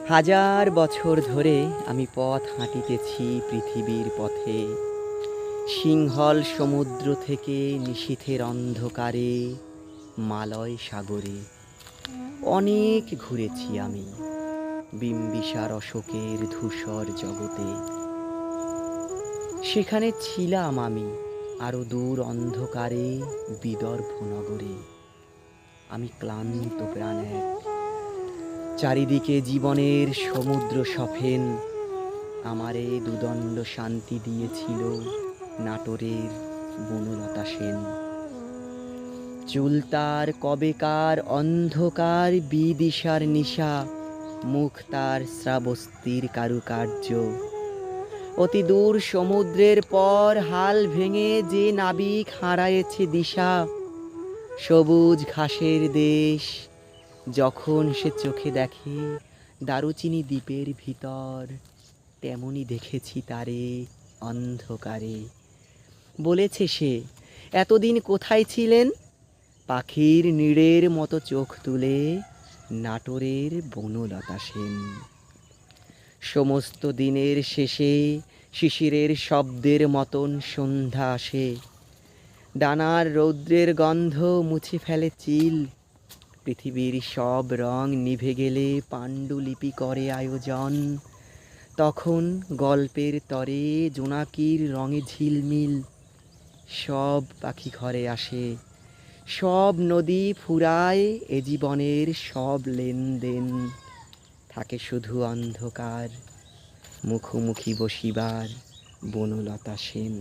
হাজার বছর ধরে আমি পথ হাঁটিতেছি পৃথিবীর পথে, সিংহল সমুদ্র থেকে নিশীথের অন্ধকারে মালয় সাগরে। অনেক ঘুরেছি আমি বিম্বিসার অশোকের ধূসর জগতে। সেখানে ছিলাম আমি আরো দূর অন্ধকারে বিদর্ভ নগরে। আমি ক্লান্ত প্রাণ এক, চারিদিকে জীবনের সমুদ্র সফেন। আমারে দুদণ্ড শান্তি দিয়েছিল নাটোরের বনলতা সেন। চুল তার কবেকার অন্ধকার বিদিশার নিশা, মুখ তার শ্রাবস্তির কারুকার্য। অতি দূর সমুদ্রের পর হাল ভেঙে যে নাবিক হারায়েছে দিশা, সবুজ ঘাসের দেশ যখন সে চোখে দেখে দারুচিনি দ্বীপের ভিতর, তেমনি দেখেছি তারে অন্ধকারে। বলেছে সে, এতদিন কোথায় ছিলেন? পাখির নীড়ের মতো চোখ তুলে নাটোরের বনলতা সেন। সমস্ত দিনের শেষে শিশিরের শব্দের মতন সন্ধ্যা আসে। ডানার রৌদ্রের গন্ধ মুছে ফেলে চিল। পৃথিবীর সব রং নিভে গেলে পাণ্ডুলিপি করে আয়োজন। তখন গল্পের তরে জোনাকির রঙে ঝিলমিল। সব পাখি ঘরে আসে, সব নদী ফুরায় এ জীবনের সব লেনদেন। থাকে শুধু অন্ধকার, মুখোমুখি বসিবার বনলতা সেন।